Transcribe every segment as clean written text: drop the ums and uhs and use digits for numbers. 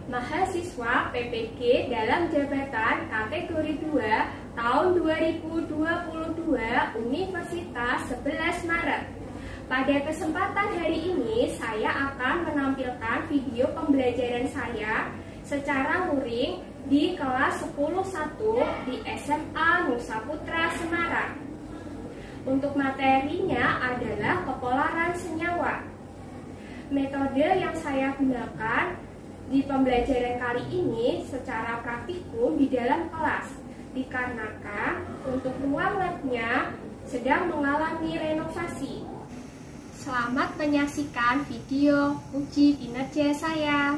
mahasiswa PPG dalam jabatan kategori 2 tahun 2022 Universitas 11 Maret. Pada kesempatan hari ini saya akan menampilkan video pembelajaran saya secara luring di kelas 10.1 di SMA Nusa Putra Semarang. Untuk materinya adalah kepolaran senyawa. Metode yang saya gunakan di pembelajaran kali ini secara praktikum di dalam kelas, dikarenakan untuk ruang labnya sedang mengalami renovasi. Selamat menyaksikan video uji kinerja saya.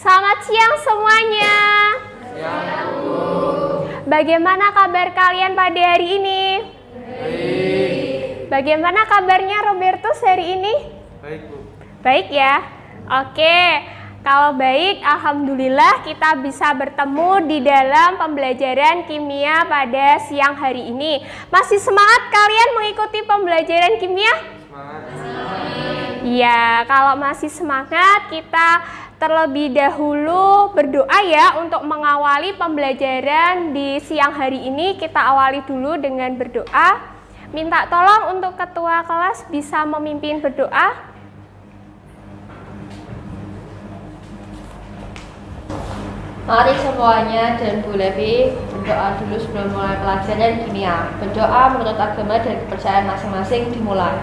Selamat siang semuanya. Siang, Bu. Bagaimana kabar kalian pada hari ini? Baik. Bagaimana kabarnya Robertus hari ini? Baik, Bu. Baik ya. Oke, kalau baik, alhamdulillah kita bisa bertemu di dalam pembelajaran kimia pada siang hari ini. Masih semangat kalian mengikuti pembelajaran kimia? Semangat. Iya, kalau masih semangat kita terlebih dahulu berdoa ya untuk mengawali pembelajaran di siang hari ini. Kita awali dulu dengan berdoa. Minta tolong untuk ketua kelas bisa memimpin berdoa. Mari semuanya dan Bu Levi berdoa dulu sebelum mulai pelajaran kimia. Berdoa menurut agama dan kepercayaan masing-masing dimulai.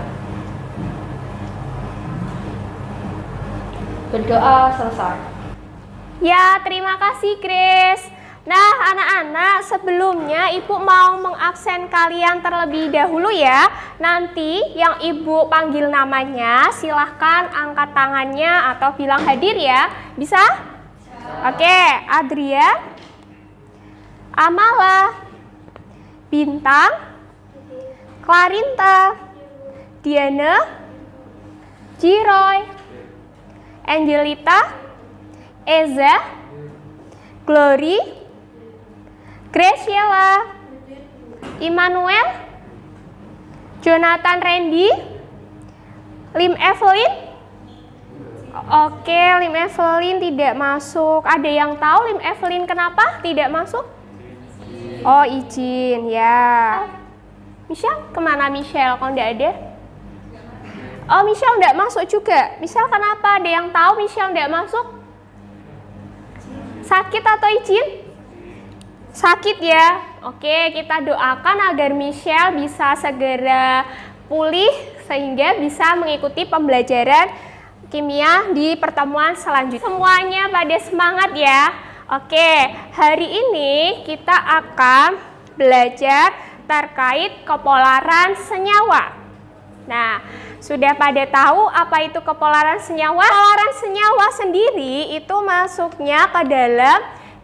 Berdoa selesai. Ya, terima kasih Grace. Nah, anak-anak, sebelumnya Ibu mau mengabsen kalian terlebih dahulu ya. Nanti yang Ibu panggil namanya, silahkan angkat tangannya atau bilang hadir ya. Bisa? Oke, Adrian, Amala, Bintang, Clarinta, Diana, Jiroy, Angelita, Eza, Glory, Graciela, Immanuel, Jonathan Randy, Lim Evelyn. Oke, Lim Evelyn tidak masuk. Ada yang tahu Lim Evelyn kenapa tidak masuk? Oh, izin ya. Michelle, kemana Michelle? Kok tidak ada? Oh, Michelle tidak masuk juga. Michelle kenapa? Ada yang tahu Michelle tidak masuk? Sakit atau izin? Sakit ya. Oke, kita doakan agar Michelle bisa segera pulih sehingga bisa mengikuti pembelajaran kimia di pertemuan selanjutnya. Semuanya pada semangat ya. Oke, hari ini kita akan belajar terkait kepolaran senyawa. Nah, sudah pada tahu apa itu kepolaran senyawa? Kepolaran senyawa sendiri itu masuknya ke dalam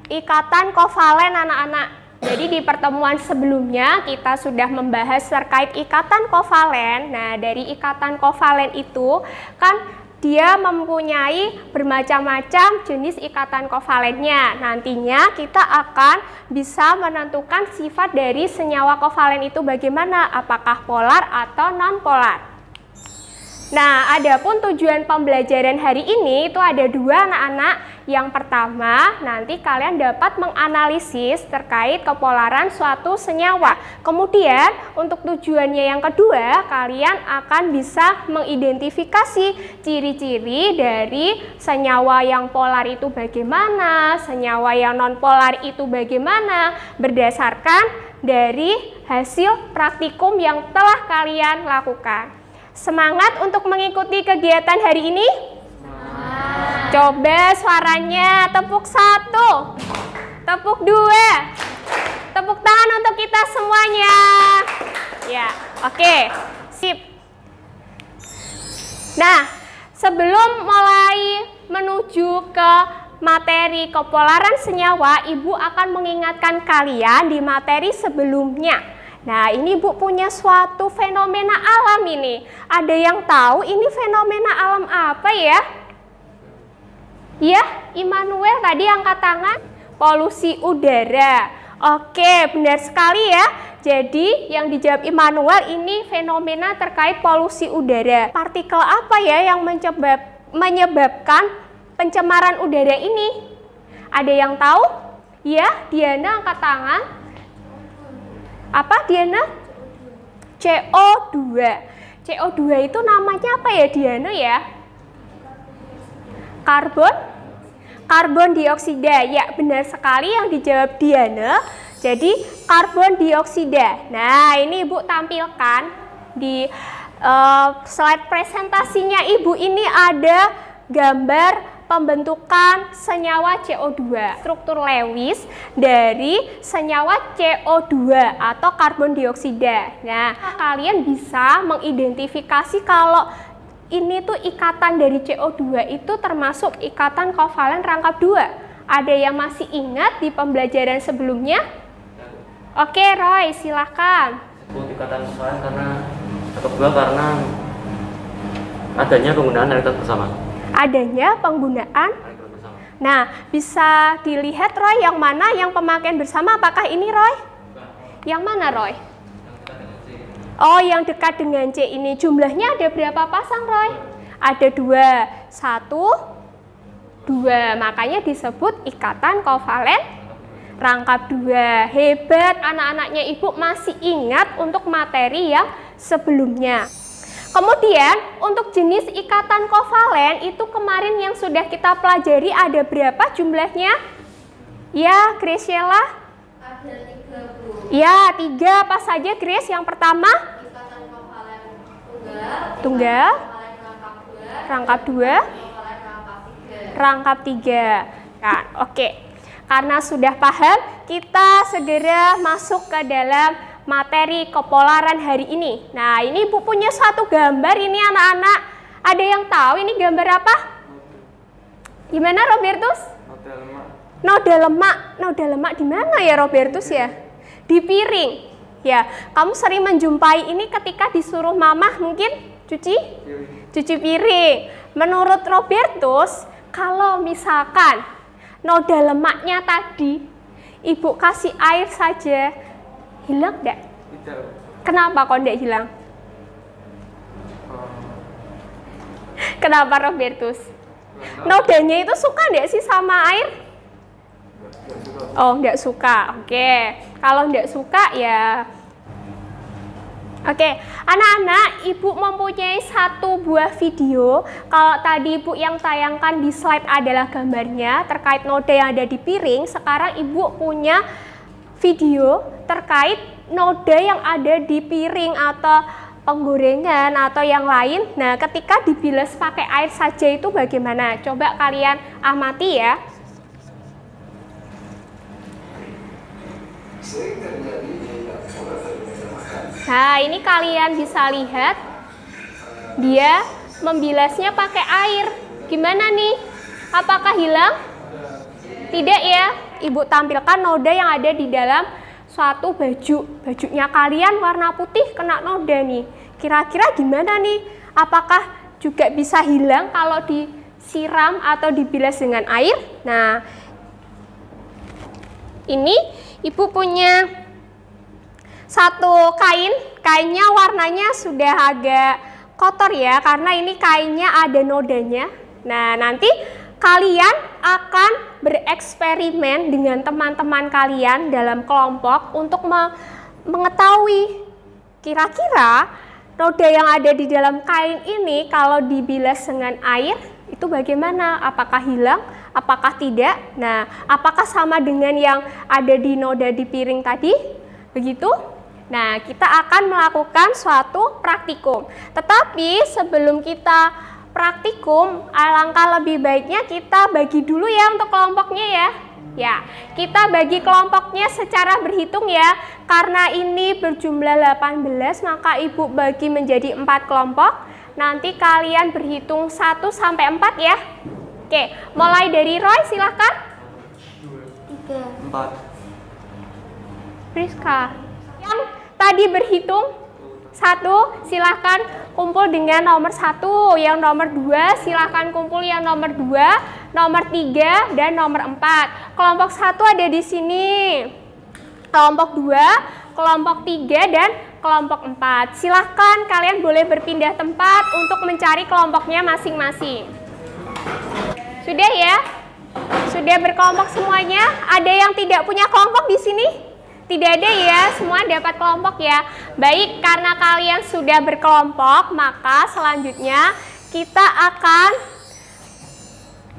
ikatan kovalen anak-anak. Jadi di pertemuan sebelumnya kita sudah membahas terkait ikatan kovalen. Nah, dari ikatan kovalen itu kan dia mempunyai bermacam-macam jenis ikatan kovalennya. Nantinya kita akan bisa menentukan sifat dari senyawa kovalen itu bagaimana, apakah polar atau non-polar. Nah, adapun tujuan pembelajaran hari ini itu ada dua anak-anak. Yang pertama, nanti kalian dapat menganalisis terkait kepolaran suatu senyawa. Kemudian, untuk tujuannya yang kedua, kalian akan bisa mengidentifikasi ciri-ciri dari senyawa yang polar itu bagaimana, senyawa yang non-polar itu bagaimana, berdasarkan dari hasil praktikum yang telah kalian lakukan. Semangat untuk mengikuti kegiatan hari ini? Semangat. Coba suaranya, tepuk 1, tepuk 2, tepuk tangan untuk kita semuanya. Ya, oke, sip. Nah, sebelum mulai menuju ke materi kepolaran senyawa, Ibu akan mengingatkan kalian di materi sebelumnya. Nah, ini Ibu punya suatu fenomena alam ini. Ada yang tahu ini fenomena alam apa ya? Ya, Immanuel tadi angkat tangan. Polusi udara. Oke, benar sekali ya. Jadi yang dijawab Immanuel ini fenomena terkait polusi udara. Partikel apa ya yang menyebabkan pencemaran udara ini? Ada yang tahu? Ya, Diana angkat tangan. Apa Diana? CO2. CO2 itu namanya apa ya Diana ya? Karbon dioksida. Ya, benar sekali yang dijawab Diana. Jadi karbon dioksida. Nah, ini Ibu tampilkan di slide presentasinya Ibu, ini ada gambar pembentukan senyawa CO2, struktur Lewis dari senyawa CO2 atau karbon dioksida. Nah, kalian bisa mengidentifikasi kalau ini tuh ikatan dari CO2 itu termasuk ikatan kovalen rangkap 2. Ada yang masih ingat di pembelajaran sebelumnya? Oke, Roy, silakan. Disebut ikatan kovalen karena adanya penggunaan elektron bersama. Adanya penggunaan. Nah, bisa dilihat Roy yang mana yang pemakaian bersama, apakah ini Roy? Yang mana Roy? Oh, yang dekat dengan C ini. Jumlahnya ada berapa pasang Roy? Ada 2. 1, 2. Makanya disebut ikatan kovalen rangkap 2. Hebat, anak-anaknya Ibu masih ingat untuk materi yang sebelumnya. Kemudian untuk jenis ikatan kovalen itu kemarin yang sudah kita pelajari ada berapa jumlahnya? Ya, Graciela? Ada 3, Bu. Ya, 3. Apa saja, Grace? Yang pertama? Ikatan kovalen Tunggal. Rangkap 2. Rangkap 3. Kan, oke. Karena sudah paham, kita segera masuk ke dalam materi kepolaran hari ini. Nah, ini Ibu punya satu gambar ini anak-anak. Ada yang tahu ini gambar apa? Gimana Robertus? Noda lemak. Noda lemak di mana ya Robertus ya? Di piring. Ya, kamu sering menjumpai ini ketika disuruh mamah mungkin cuci piring. Menurut Robertus, kalau misalkan noda lemaknya tadi Ibu kasih air saja, hilang enggak? Tidak. Kenapa kok enggak hilang? Kenapa Robertus? Nodanya itu suka enggak sih sama air? Oh, enggak suka. Oke. Kalau enggak suka ya. Oke, anak-anak, Ibu mempunyai satu buah video. Kalau tadi Ibu yang tayangkan di slide adalah gambarnya terkait noda yang ada di piring, sekarang Ibu punya video terkait noda yang ada di piring atau penggorengan atau yang lain. Nah, ketika dibilas pakai air saja itu bagaimana? Coba kalian amati ya. Nah, ini kalian bisa lihat dia membilasnya pakai air. Gimana nih? Apakah hilang? Tidak ya. Ibu tampilkan noda yang ada di dalam suatu baju. Bajunya kalian warna putih kena noda nih. Kira-kira gimana nih? Apakah juga bisa hilang kalau disiram atau dibilas dengan air? Nah, ini Ibu punya satu kainnya warnanya sudah agak kotor ya, karena ini kainnya ada nodanya. Nah, nanti kalian akan bereksperimen dengan teman-teman kalian dalam kelompok untuk mengetahui kira-kira noda yang ada di dalam kain ini kalau dibilas dengan air itu bagaimana? Apakah hilang? Apakah tidak? Nah, apakah sama dengan yang ada di noda di piring tadi? Begitu? Nah, kita akan melakukan suatu praktikum. Tetapi sebelum kita praktikum, alangkah lebih baiknya kita bagi dulu ya untuk kelompoknya ya. Ya, kita bagi kelompoknya secara berhitung ya. Karena ini berjumlah 18, maka Ibu bagi menjadi 4 kelompok. nanti kalian berhitung 1 sampai 4 ya. Oke, mulai dari Roy silahkan. 4. Priska. Yang tadi berhitung 1 silahkan kumpul dengan nomor 1, yang nomor 2 silahkan kumpul yang nomor 2, nomor 3 dan nomor 4. Kelompok 1 ada di sini. Kelompok 2, kelompok 3 dan kelompok 4. Silahkan kalian boleh berpindah tempat untuk mencari kelompoknya masing-masing. Sudah ya? Sudah berkelompok semuanya? Ada yang tidak punya kelompok di sini? Tidak ada ya, semua dapat kelompok ya. Baik, karena kalian sudah berkelompok, maka selanjutnya kita akan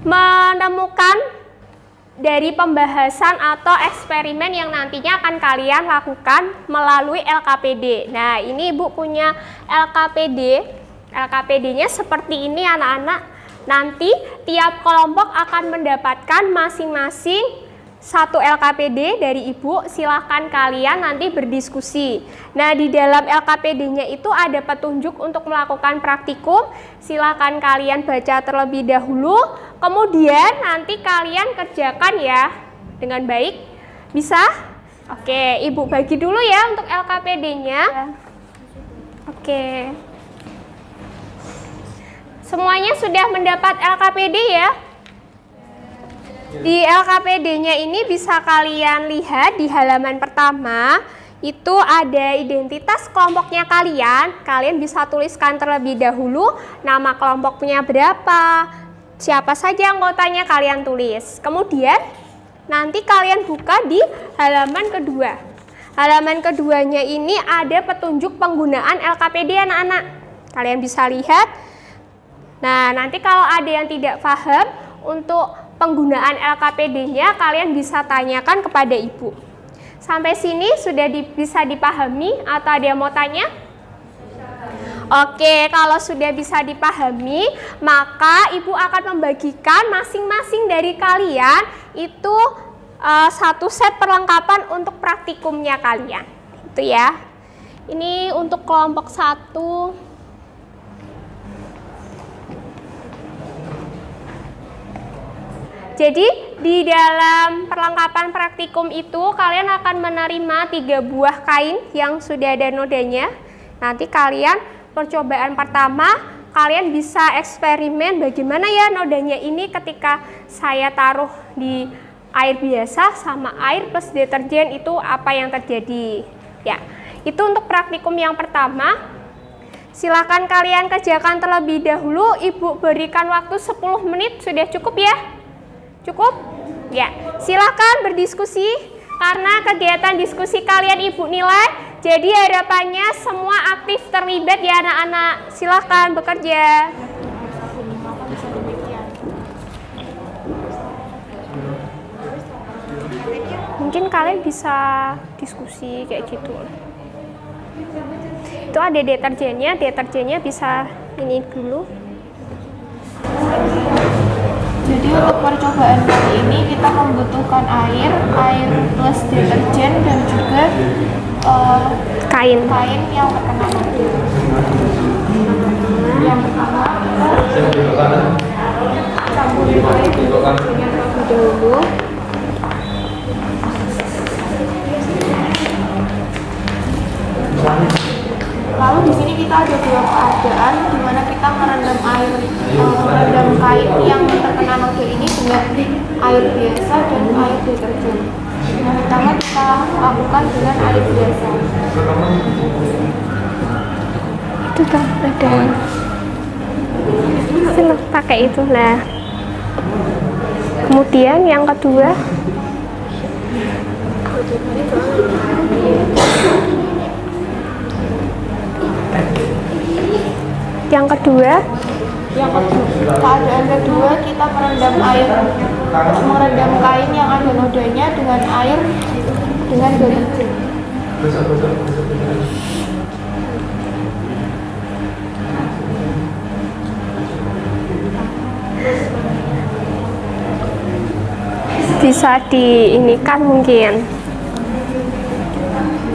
menemukan dari pembahasan atau eksperimen yang nantinya akan kalian lakukan melalui LKPD. Nah, ini Ibu punya LKPD. LKPD-nya seperti ini anak-anak. Nanti tiap kelompok akan mendapatkan masing-masing 1 LKPD dari Ibu. Silahkan kalian nanti berdiskusi. Nah, di dalam LKPD-nya itu ada petunjuk untuk melakukan praktikum. Silahkan kalian baca terlebih dahulu, kemudian nanti kalian kerjakan ya dengan baik. Bisa? Oke, Ibu bagi dulu ya untuk LKPD-nya. Oke. Semuanya sudah mendapat LKPD ya? Di LKPD-nya ini bisa kalian lihat di halaman pertama, itu ada identitas kelompoknya kalian. Kalian bisa tuliskan terlebih dahulu nama kelompoknya berapa, siapa saja anggotanya kalian tulis. Kemudian nanti kalian buka di halaman kedua. Halaman keduanya ini ada petunjuk penggunaan LKPD anak-anak. Kalian bisa lihat. Nah, nanti kalau ada yang tidak paham untuk penggunaan LKPD-nya, kalian bisa tanyakan kepada Ibu. Sampai sini sudah bisa dipahami atau ada yang mau tanya? Oke, kalau sudah bisa dipahami, maka Ibu akan membagikan masing-masing dari kalian itu 1 set perlengkapan untuk praktikumnya kalian. Itu ya. Ini untuk kelompok 1. Jadi di dalam perlengkapan praktikum itu kalian akan menerima 3 buah kain yang sudah ada nodanya. Nanti kalian percobaan pertama kalian bisa eksperimen bagaimana ya nodanya ini ketika saya taruh di air biasa sama air plus deterjen itu apa yang terjadi. Ya, itu untuk praktikum yang pertama. Silakan kalian kerjakan terlebih dahulu. Ibu berikan waktu 10 menit, sudah cukup ya? Cukup? Ya, silakan berdiskusi karena kegiatan diskusi kalian Ibu nilai. Jadi harapannya semua aktif terlibat ya anak-anak. Silakan bekerja. Mungkin kalian bisa diskusi kayak gitu. Itu ada deterjennya bisa ini dulu. Jadi untuk percobaan kali ini kita membutuhkan air plus deterjen dan juga kain yang terkena noda. Yang pertama kita campuri air dengan terlebih dahulu. Lalu di sini kita ada 2 keadaan di mana kita merendam kain yang terkena noda ini dengan air biasa dan air deterjen. Yang pertama kita lakukan dengan air biasa. Itu kan ada. Silahkan pakai itu lah. Kemudian yang kedua. Keadaan kedua kita merendam kain yang ada nodanya dengan air dengan deterjen. Bisa diinikan mungkin,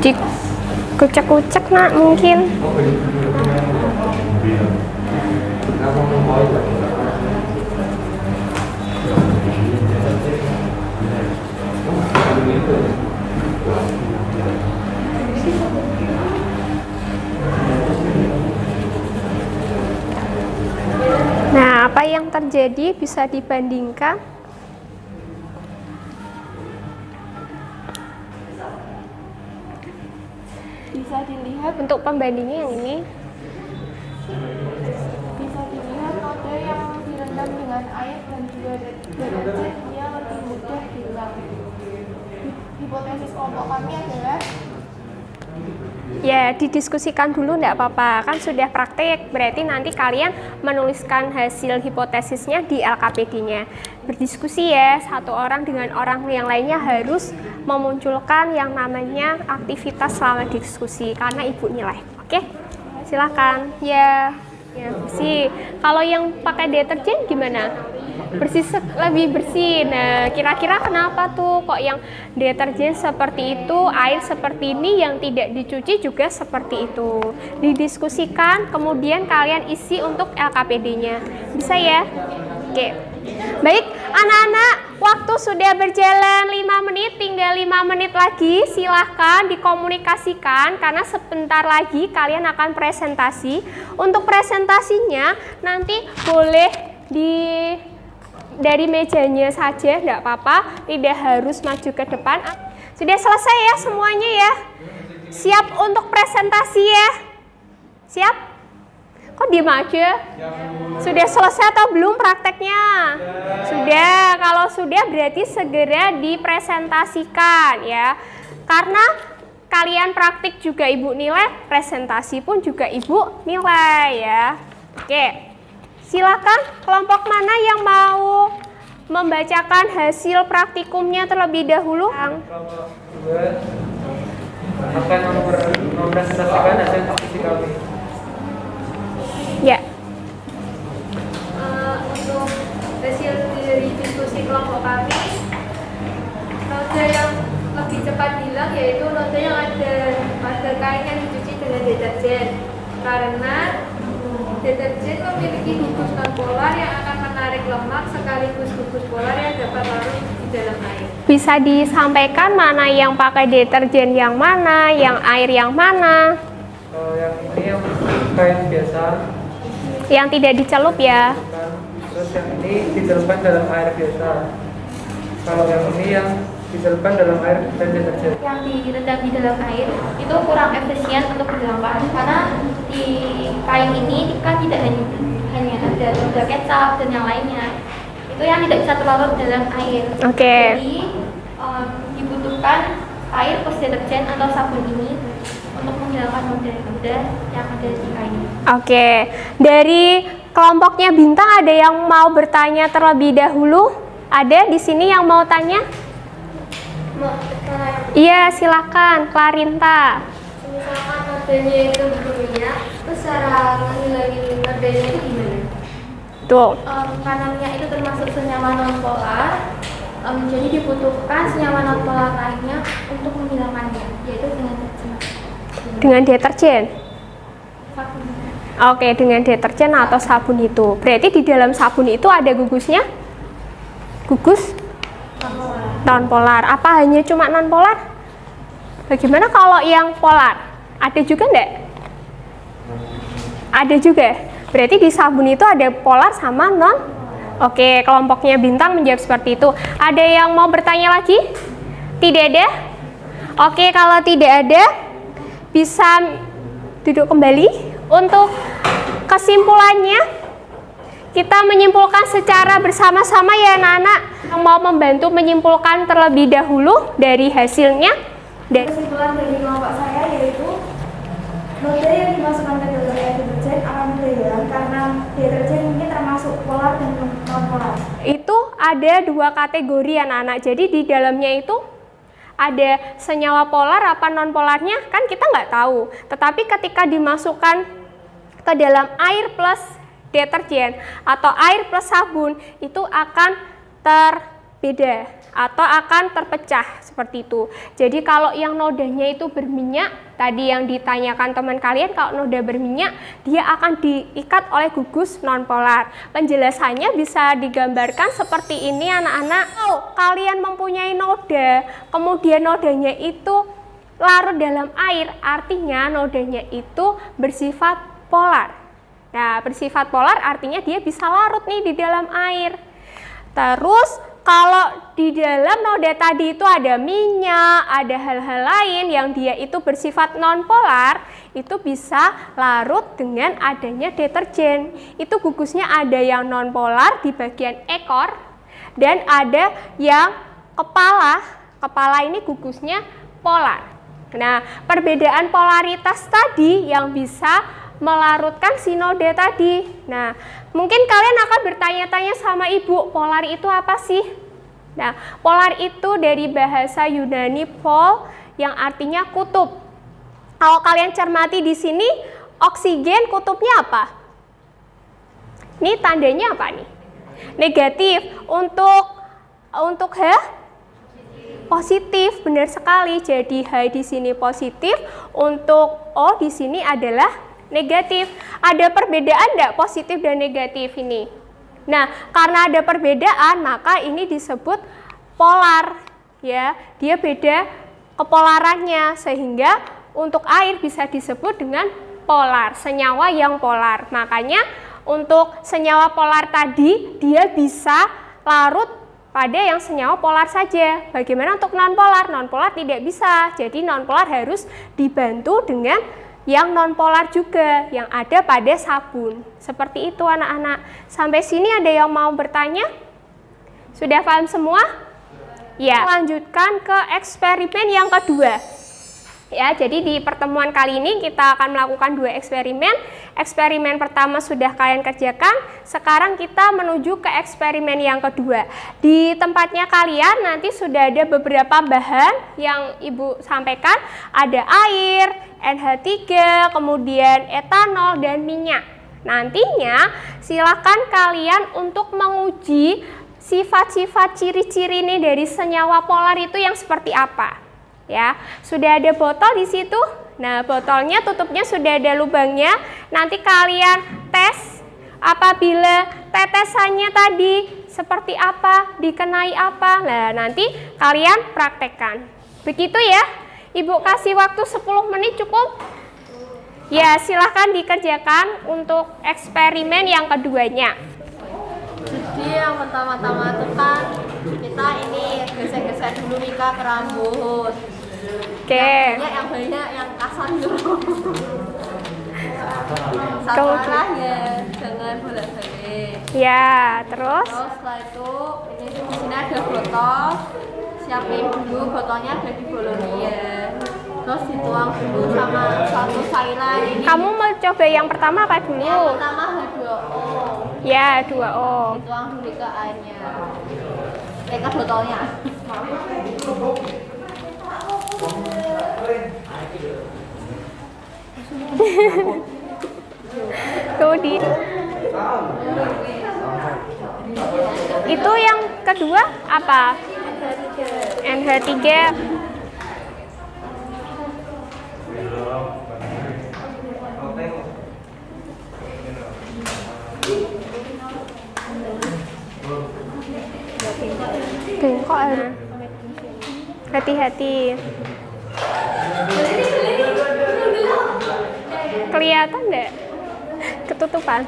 dikucek-kucek nak mungkin. terjadi bisa dibandingkan. Bisa dilihat Untuk pembandingnya yang ini. bisa dilihat noda yang direndam dengan air dan juga deterjen dia lebih mudah hilang. Hipotesis kelompok kami adalah Ya, didiskusikan dulu enggak apa-apa. Kan sudah praktek, berarti nanti kalian menuliskan hasil hipotesisnya di LKPD-nya. Berdiskusi ya, satu orang dengan orang yang lainnya harus memunculkan yang namanya aktivitas selama diskusi karena ibu nilai. Oke? Silakan. Ya, bersih. Kalau yang pakai deterjen gimana? Lebih bersih. Nah, kira-kira kenapa tuh kok yang deterjen seperti itu, air seperti ini, yang tidak dicuci juga seperti itu? Didiskusikan, kemudian kalian isi untuk LKPD-nya. Bisa ya? Oke. Baik, anak-anak, waktu sudah berjalan 5 menit, tinggal 5 menit lagi. Silahkan dikomunikasikan karena sebentar lagi kalian akan presentasi. Untuk presentasinya nanti boleh dari mejanya saja, enggak apa-apa, tidak harus maju ke depan. Sudah selesai ya semuanya ya? Siap untuk presentasi ya? Siap? Kok diem aja? Sudah selesai atau belum prakteknya? Sudah. Kalau sudah berarti segera dipresentasikan ya. Karena kalian praktik juga ibu nilai, presentasi pun juga ibu nilai ya. Oke. Silakan, kelompok mana yang mau membacakan hasil praktikumnya terlebih dahulu? Kelompok 2 akan mempresentasikan hasil diskusi kami. Ya. Untuk hasil dari diskusi kelompok kami, noda yang lebih cepat hilang yaitu noda yang ada kain yang dicuci dengan deterjen, karena deterjen memiliki gugus nonpolar yang akan menarik lemak sekaligus gugus polar yang dapat larut di dalam air. Bisa disampaikan mana yang pakai deterjen yang mana, yang air yang mana? Yang ini yang kain biasa, Yang tidak dicelup ya. terus yang ini dicelupkan dalam air biasa. Kalau yang ini yang dicelupkan dalam air dan deterjen. Yang direndam di dalam air itu kurang efisien untuk dihilangkan karena di kain ini kan tidak hanya ada noda kecap dan yang lainnya, itu yang tidak bisa terlarut dalam air. Oke. Jadi dibutuhkan air plus deterjen atau sabun ini untuk menghilangkan noda-noda yang ada di kain. Oke. Dari kelompoknya Bintang ada yang mau bertanya terlebih dahulu? Ada di sini yang mau tanya? Iya, silakan, Clarinta. Misalkan nodanya itu berminyak, terus cara menghilangin nodanya itu gimana? Tuh. Karena minyak itu termasuk senyawa nonpolar, jadi dibutuhkan senyawa nonpolar lainnya untuk menghilangkannya, yaitu dengan deterjen. Dengan deterjen? Sabun. Oke, dengan deterjen atau sabun itu. Berarti di dalam sabun itu ada gugusnya? Gugus? Non-polar. Apa hanya cuma non-polar? Bagaimana kalau yang polar? Ada juga enggak? Ada juga. Berarti di sabun itu ada polar sama non. Oke, kelompoknya Bintang menjawab seperti itu. Ada yang mau bertanya lagi? Tidak ada? Oke, kalau tidak ada, bisa duduk kembali. Untuk kesimpulannya, kita menyimpulkan secara bersama-sama ya anak-anak. Yang mau membantu menyimpulkan terlebih dahulu dari hasilnya. Kesimpulan dari kelompok saya yaitu noda yang dimasukkan ke dalam air deterjen akan mudah hilang karena deterjen ini termasuk polar dan non polar. Itu ada dua kategori anak-anak. Jadi di dalamnya itu ada senyawa polar apa non polarnya kan kita nggak tahu. Tetapi ketika dimasukkan ke dalam air plus deterjen atau air plus sabun itu akan terbeda atau akan terpecah seperti itu. Jadi kalau yang nodanya itu berminyak, tadi yang ditanyakan teman kalian, kalau noda berminyak dia akan diikat oleh gugus nonpolar. Penjelasannya bisa digambarkan seperti ini anak-anak. Kalau kalian mempunyai noda, kemudian nodanya itu larut dalam air, artinya nodanya itu bersifat polar. Nah, bersifat polar artinya dia bisa larut nih di dalam air. Terus kalau di dalam noda tadi itu ada minyak, ada hal-hal lain yang dia itu bersifat non-polar, itu bisa larut dengan adanya deterjen. Itu gugusnya ada yang non-polar di bagian ekor, dan ada yang kepala. Kepala ini gugusnya polar. Nah, perbedaan polaritas tadi yang bisa melarutkan si noda tadi. Nah, mungkin kalian akan bertanya-tanya sama ibu, polar itu apa sih? Nah, polar itu dari bahasa Yunani pol yang artinya kutub. Kalau kalian cermati di sini, oksigen kutubnya apa? Ini tandanya apa nih? Negatif. Untuk H positif, benar sekali. Jadi H di sini positif, untuk O di sini adalah negatif. Ada perbedaan enggak positif dan negatif ini? Nah, karena ada perbedaan, maka ini disebut polar, ya. Dia beda kepolarannya, sehingga untuk air bisa disebut dengan polar, senyawa yang polar. Makanya untuk senyawa polar tadi, dia bisa larut pada yang senyawa polar saja. Bagaimana untuk non-polar? Non-polar tidak bisa. Jadi non-polar harus dibantu dengan yang non-polar juga, yang ada pada sabun. Seperti itu anak-anak. Sampai sini ada yang mau bertanya? Sudah paham semua? Ya. Lanjutkan ke eksperimen yang kedua. Ya, jadi di pertemuan kali ini kita akan melakukan 2 eksperimen. Eksperimen pertama sudah kalian kerjakan, sekarang kita menuju ke eksperimen yang kedua. Di tempatnya kalian nanti sudah ada beberapa bahan yang Ibu sampaikan, ada air, NH3, kemudian etanol, dan minyak. Nantinya silakan kalian untuk menguji sifat-sifat ciri-ciri ini dari senyawa polar itu yang seperti apa. Ya, sudah ada botol di situ. Nah, botolnya tutupnya sudah ada lubangnya. Nanti kalian tes apabila tetesannya tadi seperti apa, dikenai apa. Nah, nanti kalian praktekkan. Begitu ya. Ibu kasih waktu 10 menit cukup? Ya, silahkan dikerjakan untuk eksperimen yang keduanya. Jadi yang pertama-tama itu kan kita ini gesek-gesek dulu Mika ke rambut. Oke. Yang banyak, yang kasar dulu. Satu arah ya, jangan bolak-balik. Ya, terus? Terus setelah itu ini di sini ada botol. Siapin dulu botolnya ada di bolongi ya. Terus dituang dulu sama satu cairan ini. Kamu mau coba yang pertama apa dulu? Yang pertama H2O. Ya, 2O. Dituang dulu ke airnya. Ke botolnya. Tuh di. Itu yang kedua apa? NH3. Bengkok ya. Hati-hati. Kelihatan enggak? Ketutupan.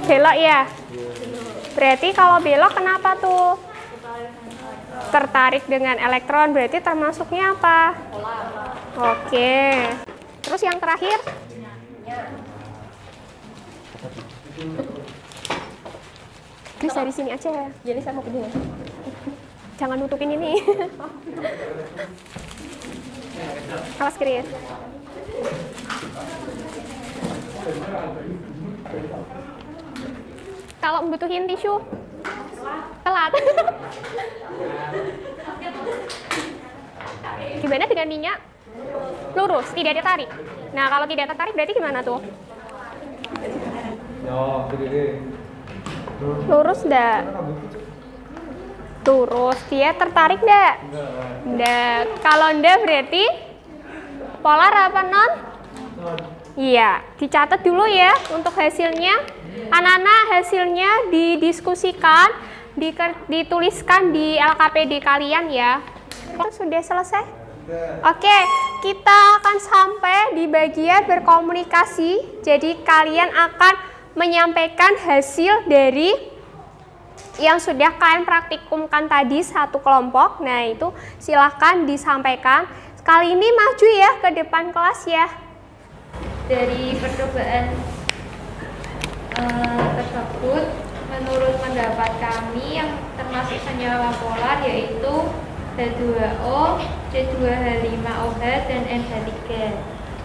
Belok ya? Berarti kalau belok kenapa tuh? Tertarik dengan elektron, berarti termasuknya apa? Oke. Terus yang terakhir? Chris dari sini aja. Jadi saya mau ke dia. Jangan nutupin ini. Awas Chris. Kalau membutuhin tisu, telat. Gimana dengan minyak? Lurus, tidak tertarik. Nah, kalau tidak tertarik berarti gimana tuh? Lurus enggak? Lurus, dia tertarik enggak? Enggak. Kalau enggak berarti polar apa non? Iya, dicatat dulu ya untuk hasilnya. Anak-anak hasilnya didiskusikan, dituliskan di LKPD kalian ya. Itu sudah selesai? Oke, kita akan sampai di bagian berkomunikasi. Jadi kalian akan menyampaikan hasil dari yang sudah kalian praktikumkan tadi satu kelompok. Nah, itu silahkan disampaikan. Kali ini maju ya ke depan kelas ya. Dari percobaan tersebut, menurut pendapat kami yang termasuk senyawa polar yaitu H2O, C2H5OH, dan NH3.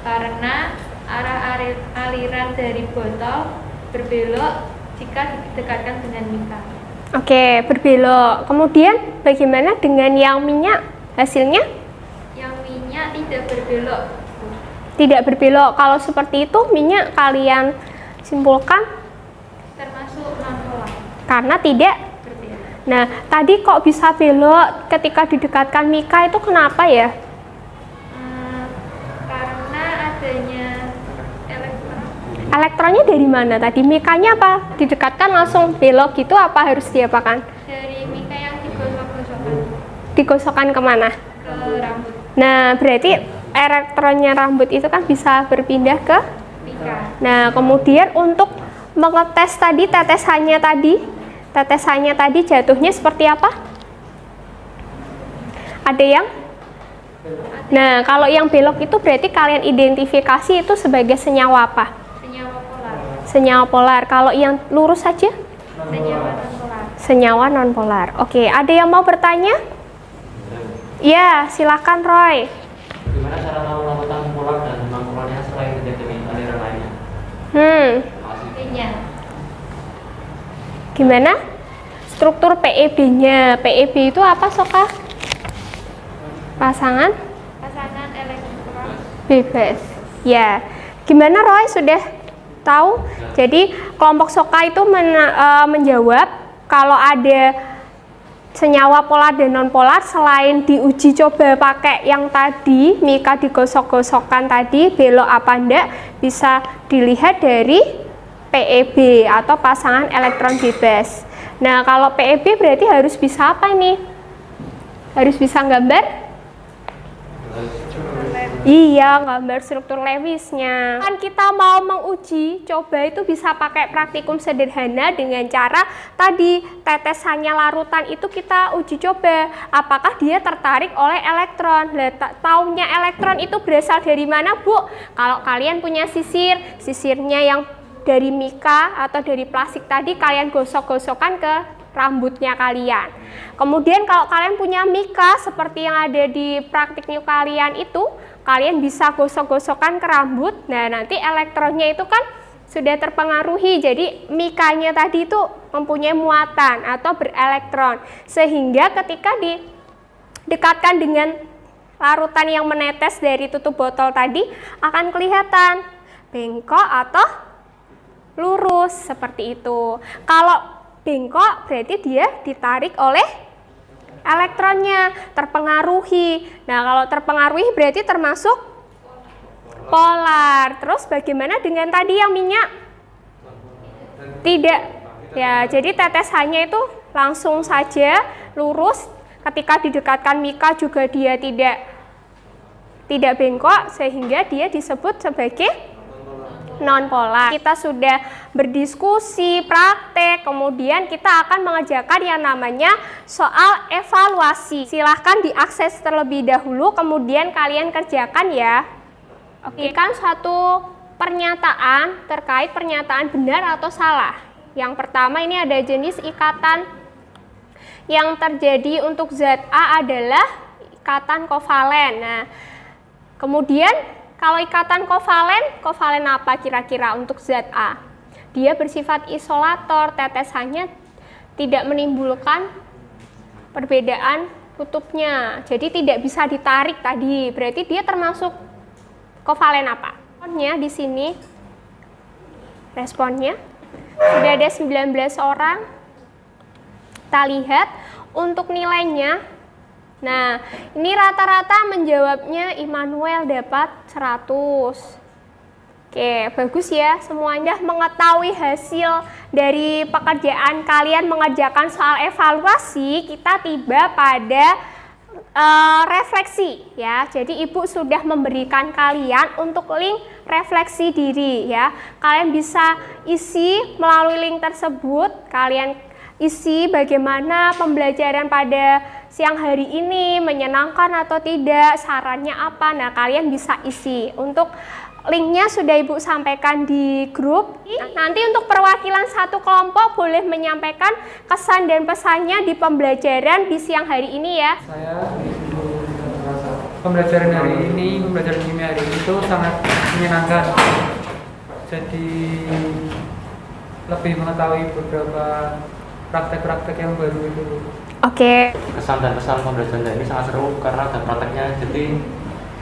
Karena arah aliran dari botol berbelok jika didekatkan dengan mika. Oke, berbelok. Kemudian bagaimana dengan yang minyak hasilnya? Yang minyak tidak berbelok. Tidak berbelok. Kalau seperti itu minyak kalian simpulkan Termasuk non-polar. karena tidak. Berbelok. Nah, tadi kok bisa belok ketika didekatkan mika itu kenapa ya? Karena adanya elektron. Elektronnya dari mana tadi? Mikanya apa? Didekatkan langsung belok gitu apa harus diapakan? Dari mika yang digosok-gosokkan Digosokkan kemana? ke rambut Nah, berarti elektronnya rambut itu kan bisa berpindah ke. mika. Nah, kemudian untuk mengetes tadi tetesannya tadi jatuhnya seperti apa? Ada yang? Nah, kalau yang belok itu berarti kalian identifikasi itu sebagai senyawa apa? Senyawa polar. Senyawa polar. Kalau yang lurus saja? Senyawa non-polar. Senyawa non-polar. Oke, ada yang mau bertanya? Ya, silakan Roy. Gimana cara tahu larutan polar dan non polarnya selain terjadi aliran lainnya? Minyak. Gimana? Struktur PEB-nya. PEB itu apa, Soka? Pasangan elektron bebas. Ya. Gimana Roy? Sudah tahu? Jadi kelompok Soka itu menjawab kalau ada senyawa polar dan non polar selain diuji coba pakai yang tadi mika digosok-gosokkan tadi belok apa enggak bisa dilihat dari PEB atau pasangan elektron bebas. Nah, kalau PEB berarti harus bisa apa ini? Harus bisa gambar? Iya, gambar struktur Lewisnya. Kan kita mau menguji coba itu bisa pakai praktikum sederhana dengan cara tadi tetesannya larutan itu kita uji coba apakah dia tertarik oleh elektron. Taunya elektron itu berasal dari mana, Bu? Kalau kalian punya sisirnya yang dari mika atau dari plastik tadi kalian gosok-gosokkan ke rambutnya kalian. Kemudian kalau kalian punya mika seperti yang ada di praktiknya kalian itu, kalian bisa gosok-gosokkan ke rambut. Nah, nanti elektronnya itu kan sudah terpengaruhi. Jadi mikanya tadi itu mempunyai muatan atau berelektron. Sehingga ketika didekatkan dengan larutan yang menetes dari tutup botol tadi akan kelihatan bengkok atau lurus seperti itu. Kalau bengkok berarti dia ditarik oleh elektronnya, terpengaruhi. Nah, kalau terpengaruhi berarti termasuk polar. Terus bagaimana dengan tadi yang minyak? Tidak. Ya, jadi tetesannya itu langsung saja lurus. Ketika didekatkan mika juga dia tidak bengkok sehingga dia disebut sebagai non-polar. Kita sudah berdiskusi, praktek, kemudian kita akan mengerjakan yang namanya soal evaluasi. Silahkan diakses terlebih dahulu, kemudian kalian kerjakan ya. Oke, kan suatu pernyataan terkait pernyataan benar atau salah. Yang pertama ini ada jenis ikatan yang terjadi untuk zat A adalah ikatan kovalen. Nah, kemudian kalau ikatan kovalen apa kira-kira untuk zat A? Dia bersifat isolator, tetesannya tidak menimbulkan perbedaan kutubnya. Jadi tidak bisa ditarik tadi. Berarti dia termasuk kovalen apa? Responnya di sini. Responnya sudah ada 19 orang. Kita lihat untuk nilainya. Nah, ini rata-rata menjawabnya Immanuel dapat 100. Oke, bagus ya. Semuanya mengetahui hasil dari pekerjaan kalian mengerjakan soal evaluasi. Kita tiba pada refleksi ya. Jadi Ibu sudah memberikan kalian untuk link refleksi diri ya. Kalian bisa isi melalui link tersebut. Kalian isi bagaimana pembelajaran pada siang hari ini, menyenangkan atau tidak, sarannya apa. Nah, kalian bisa isi. Untuk linknya sudah Ibu sampaikan di grup. Nanti untuk perwakilan satu kelompok boleh menyampaikan kesan dan pesannya di pembelajaran di siang hari ini ya. Saya pembelajaran hari ini, pembelajaran kimia hari ini itu sangat menyenangkan. Jadi lebih mengetahui beberapa praktek-praktek yang baru itu. Oke. Kesan dan pesan pembelajaran ini sangat seru karena ada prakteknya, jadi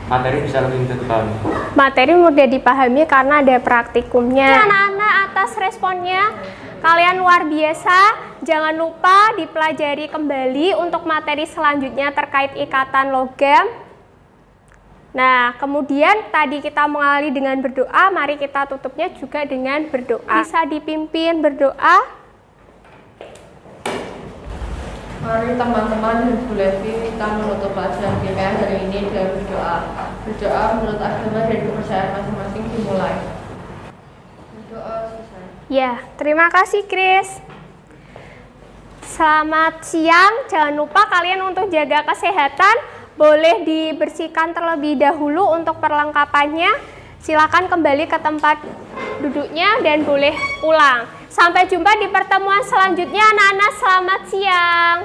materi bisa lebih mudah dipahami. Materi mudah dipahami karena ada praktikumnya. Anak-anak, atas responnya kalian luar biasa. Jangan lupa dipelajari kembali untuk materi selanjutnya terkait ikatan logam. Nah, kemudian tadi kita mengawali dengan berdoa, mari kita tutupnya juga dengan berdoa. Bisa dipimpin berdoa. Mari teman-teman dan Bu Levi, kita menutup pelajaran kimia hari ini dengan berdoa. Berdoa menurut agama dan kepercayaan masing-masing dimulai. Berdoa selesai. Ya, terima kasih Chris. Selamat siang. Jangan lupa kalian untuk jaga kesehatan. Boleh dibersihkan terlebih dahulu untuk perlengkapannya. Silakan kembali ke tempat duduknya dan boleh pulang. Sampai jumpa di pertemuan selanjutnya anak-anak. Selamat siang.